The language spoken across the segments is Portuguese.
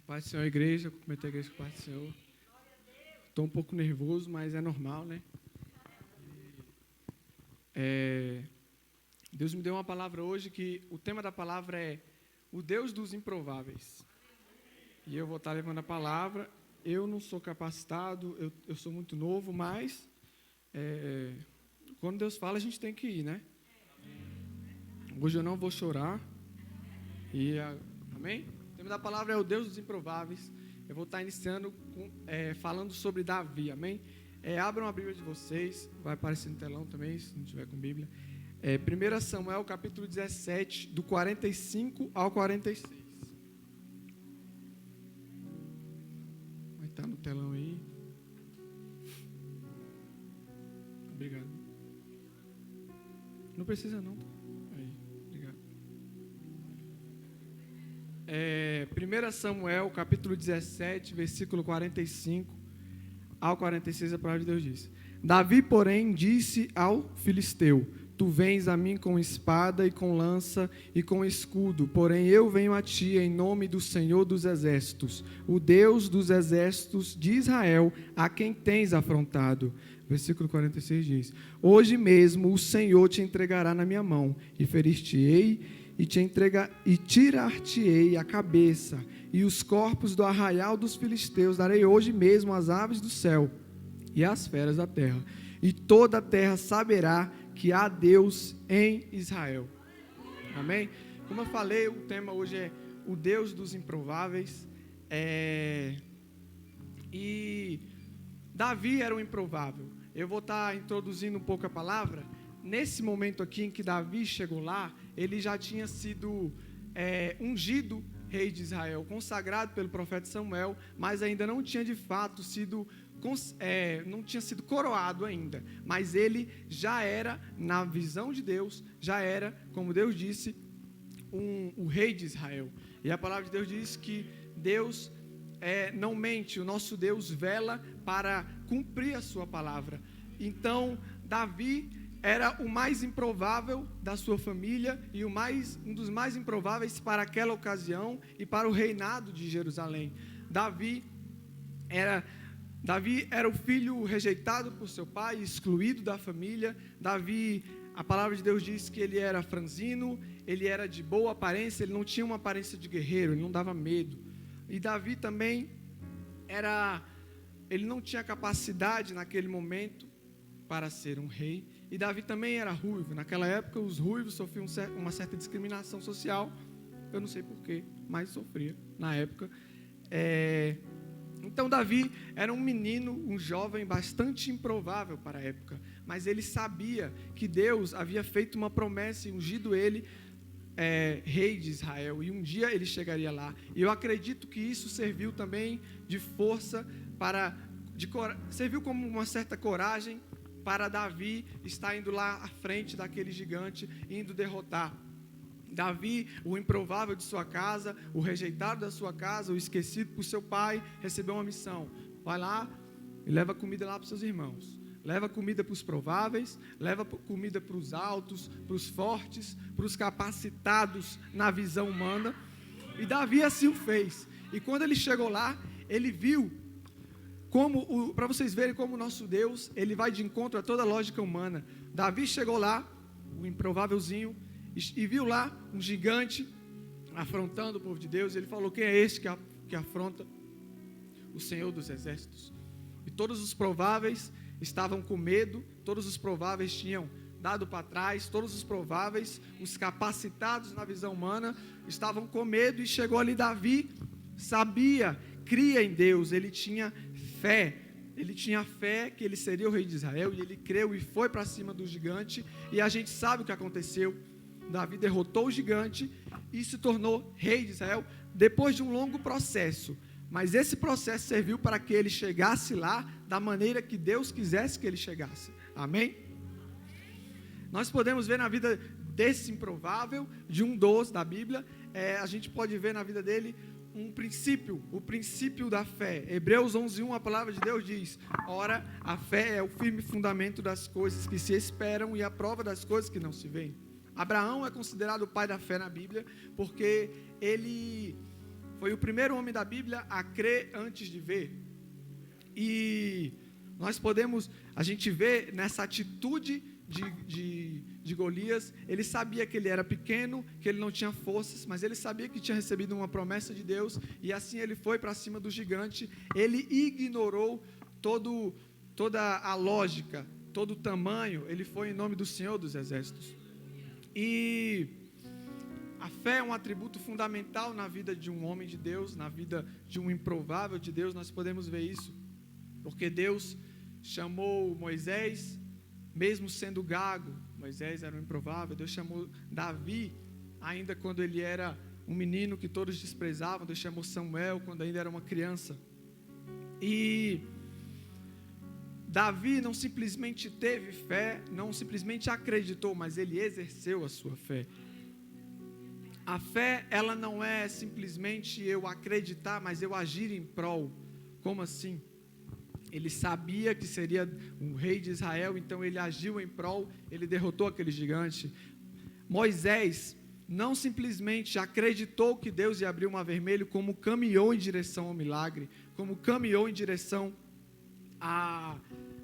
Paz do Senhor, igreja, cumprimentei a igreja com a paz do Senhor. Estou um pouco nervoso, mas é normal, né? Deus me deu uma palavra hoje que o tema da palavra é o Deus dos improváveis. E eu vou estar levando a palavra. Eu não sou capacitado, eu sou muito novo, mas quando Deus fala, a gente tem que ir, né? Hoje eu não vou chorar. Amém? O tema da palavra é o Deus dos improváveis. Eu vou estar iniciando falando sobre Davi, amém? Abram a Bíblia de vocês, vai aparecer no telão também, se não tiver com Bíblia. 1 Samuel, capítulo 17, do 45 ao 46. Vai estar no telão aí. Obrigado. Não precisa não. Aí, obrigado. 1 Samuel, capítulo 17, versículo 45 ao 46, a palavra de Deus diz: Davi, porém, disse ao filisteu: Tu vens a mim com espada e com lança e com escudo, porém eu venho a ti em nome do Senhor dos Exércitos, o Deus dos Exércitos de Israel, a quem tens afrontado. Versículo 46 diz: Hoje mesmo o Senhor te entregará na minha mão, e ferir-te-ei, e tirar-te-ei a cabeça, e os corpos do arraial dos filisteus darei hoje mesmo às aves do céu e às feras da terra, e toda a terra saberá que há Deus em Israel. Amém? Como eu falei, o tema hoje é o Deus dos improváveis. E Davi era um improvável. Eu vou estar introduzindo um pouco a palavra. Nesse momento aqui em que Davi chegou lá, ele já tinha sido ungido rei de Israel, consagrado pelo profeta Samuel, mas ainda não tinha de fato não tinha sido coroado ainda, mas ele já era, na visão de Deus, já era, como Deus disse, o rei de Israel. E a palavra de Deus diz que Deus não mente, o nosso Deus vela para cumprir a sua palavra. Então, Davi era o mais improvável da sua família e um dos mais improváveis para aquela ocasião e para o reinado de Jerusalém. Davi era o filho rejeitado por seu pai, excluído da família. Davi, a palavra de Deus diz que ele era franzino, ele era de boa aparência, ele não tinha uma aparência de guerreiro, ele não dava medo. E Davi também ele não tinha capacidade naquele momento para ser um rei. E Davi também era ruivo. Naquela época, os ruivos sofriam uma certa discriminação social. Eu não sei porquê, mas sofria na época. Então, Davi era um menino, um jovem bastante improvável para a época. Mas ele sabia que Deus havia feito uma promessa e ungido ele rei de Israel. E um dia ele chegaria lá. E eu acredito que isso serviu também de força serviu como uma certa coragem para Davi estar indo lá à frente daquele gigante, indo derrotar. Davi, o improvável de sua casa, o rejeitado da sua casa, o esquecido por seu pai, recebeu uma missão. Vai lá e leva comida lá para os seus irmãos. Leva comida para os prováveis, leva comida para os altos, para os fortes, para os capacitados na visão humana. E Davi assim o fez. E quando ele chegou lá, ele viu para vocês verem como o nosso Deus, ele vai de encontro a toda a lógica humana. Davi chegou lá, o improvávelzinho, e viu lá um gigante afrontando o povo de Deus. Ele falou: quem é esse que afronta o Senhor dos Exércitos? E todos os prováveis estavam com medo, todos os prováveis tinham dado para trás, todos os prováveis, os capacitados na visão humana, estavam com medo. E chegou ali Davi, cria em Deus, ele tinha fé que ele seria o rei de Israel, e ele creu e foi para cima do gigante. E a gente sabe o que aconteceu. Davi derrotou o gigante e se tornou rei de Israel depois de um longo processo. Mas esse processo serviu para que ele chegasse lá da maneira que Deus quisesse que ele chegasse. Amém? Nós podemos ver na vida desse improvável, de um dos da Bíblia, a gente pode ver na vida dele o princípio da fé. Hebreus 11:1, a palavra de Deus diz: ora, a fé é o firme fundamento das coisas que se esperam e a prova das coisas que não se veem. Abraão é considerado o pai da fé na Bíblia, porque ele foi o primeiro homem da Bíblia a crer antes de ver. E a gente vê nessa atitude de Golias, ele sabia que ele era pequeno, que ele não tinha forças, mas ele sabia que tinha recebido uma promessa de Deus, e assim ele foi para cima do gigante. Ele ignorou toda a lógica, todo o tamanho, ele foi em nome do Senhor dos Exércitos. E a fé é um atributo fundamental na vida de um homem de Deus, na vida de um improvável de Deus. Nós podemos ver isso, porque Deus chamou Moisés, mesmo sendo gago. Moisés era um improvável. Deus chamou Davi, ainda quando ele era um menino que todos desprezavam. Deus chamou Samuel, quando ainda era uma criança. E Davi não simplesmente teve fé, não simplesmente acreditou, mas ele exerceu a sua fé. A fé, ela não é simplesmente eu acreditar, mas eu agir em prol. Como assim? Ele sabia que seria um rei de Israel, então ele agiu em prol, ele derrotou aquele gigante. Moisés não simplesmente acreditou que Deus ia abrir o mar vermelho, como caminhou em direção ao milagre, como caminhou em direção a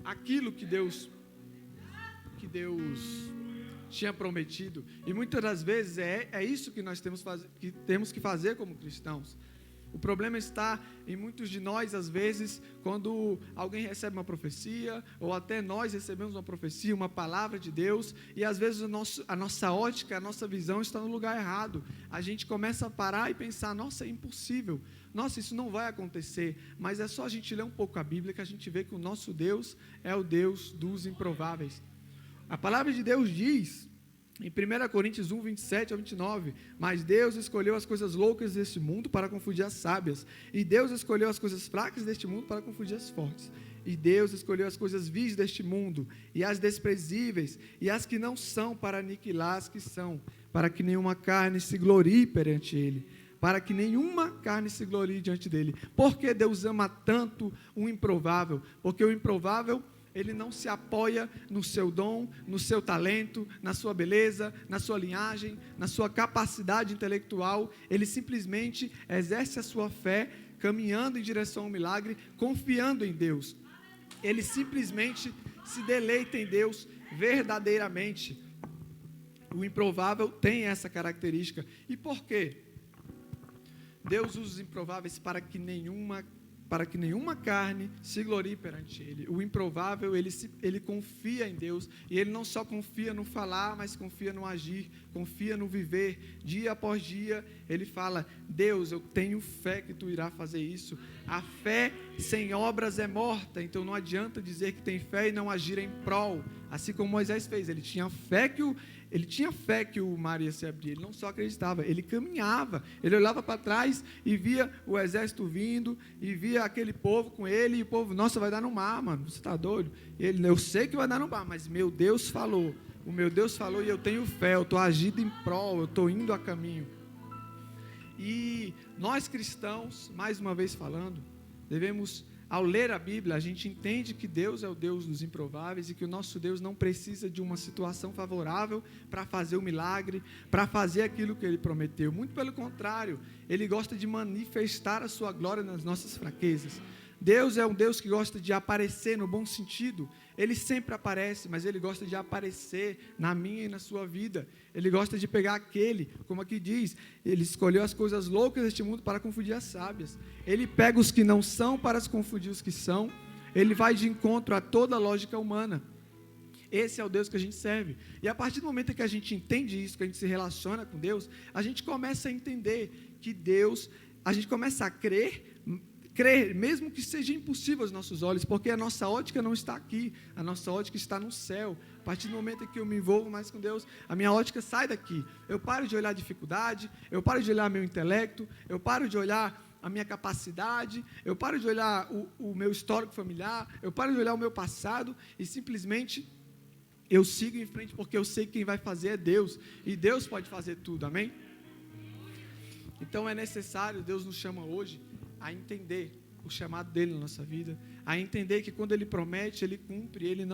aquilo que Deus tinha prometido. E muitas das vezes é isso que nós temos que fazer como cristãos. O problema está em muitos de nós, às vezes, quando alguém recebe uma profecia, ou até nós recebemos uma profecia, uma palavra de Deus, e às vezes a nossa ótica, a nossa visão está no lugar errado. A gente começa a parar e pensar, nossa, é impossível, nossa, isso não vai acontecer. Mas é só a gente ler um pouco a Bíblia que a gente vê que o nosso Deus é o Deus dos improváveis. A palavra de Deus diz, em 1 Coríntios 1, 27 a 29, mas Deus escolheu as coisas loucas deste mundo para confundir as sábias, e Deus escolheu as coisas fracas deste mundo para confundir as fortes, e Deus escolheu as coisas vis deste mundo, e as desprezíveis, e as que não são, para aniquilar as que são, para que nenhuma carne se glorie perante Ele, para que nenhuma carne se glorie diante dEle. Por que Deus ama tanto o improvável? Porque o improvável, ele não se apoia no seu dom, no seu talento, na sua beleza, na sua linhagem, na sua capacidade intelectual. Ele simplesmente exerce a sua fé, caminhando em direção ao milagre, confiando em Deus. Ele simplesmente se deleita em Deus verdadeiramente. O improvável tem essa característica. E por quê? Deus usa os improváveis para que nenhuma carne se glorie perante Ele. O improvável, ele confia em Deus, e ele não só confia no falar, mas confia no agir, confia no viver. Dia após dia, ele fala, Deus, eu tenho fé que Tu irá fazer isso. A fé sem obras é morta, então não adianta dizer que tem fé e não agir em prol. Assim como Moisés fez, ele tinha fé que o mar ia se abrir, ele não só acreditava, ele caminhava, ele olhava para trás e via o exército vindo, e via aquele povo com ele, e o povo, nossa, vai dar no mar, mano, você está doido? E ele, eu sei que vai dar no mar, mas meu Deus falou, o meu Deus falou e eu tenho fé, eu estou agindo em prol, eu estou indo a caminho. E nós cristãos, mais uma vez falando, devemos, ao ler a Bíblia, a gente entende que Deus é o Deus dos improváveis e que o nosso Deus não precisa de uma situação favorável para fazer o milagre, para fazer aquilo que Ele prometeu. Muito pelo contrário, Ele gosta de manifestar a sua glória nas nossas fraquezas. Deus é um Deus que gosta de aparecer no bom sentido. Ele sempre aparece, mas Ele gosta de aparecer na minha e na sua vida. Ele gosta de pegar aquele, como aqui diz, Ele escolheu as coisas loucas deste mundo para confundir as sábias. Ele pega os que não são para confundir os que são. Ele vai de encontro a toda a lógica humana. Esse é o Deus que a gente serve. E a partir do momento que a gente entende isso, que a gente se relaciona com Deus, a gente começa a entender que Deus, a gente começa a crer, mesmo que seja impossível aos nossos olhos, porque a nossa ótica não está aqui, a nossa ótica está no céu. A partir do momento em que eu me envolvo mais com Deus, a minha ótica sai daqui. Eu paro de olhar a dificuldade, eu paro de olhar meu intelecto, eu paro de olhar a minha capacidade, eu paro de olhar o meu histórico familiar, eu paro de olhar o meu passado e simplesmente eu sigo em frente, porque eu sei que quem vai fazer é Deus, e Deus pode fazer tudo, amém? Então é necessário, Deus nos chama hoje a entender o chamado dele na nossa vida, a entender que quando ele promete, ele cumpre, ele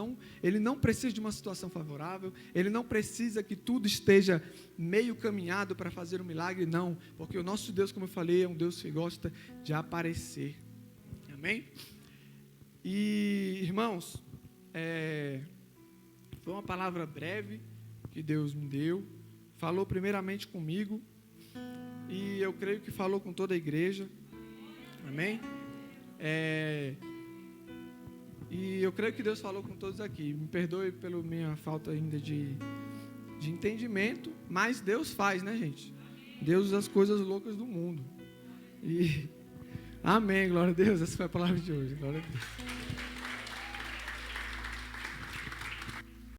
não precisa de uma situação favorável, ele não precisa que tudo esteja meio caminhado para fazer um milagre, não, porque o nosso Deus, como eu falei, é um Deus que gosta de aparecer. Amém? E, irmãos, foi uma palavra breve que Deus me deu, falou primeiramente comigo, e eu creio que falou com toda a igreja. Amém? E eu creio que Deus falou com todos aqui. Me perdoe pela minha falta ainda de entendimento, mas Deus faz, né, gente? Deus usa as coisas loucas do mundo. E amém, glória a Deus. Essa foi a palavra de hoje. Glória a Deus.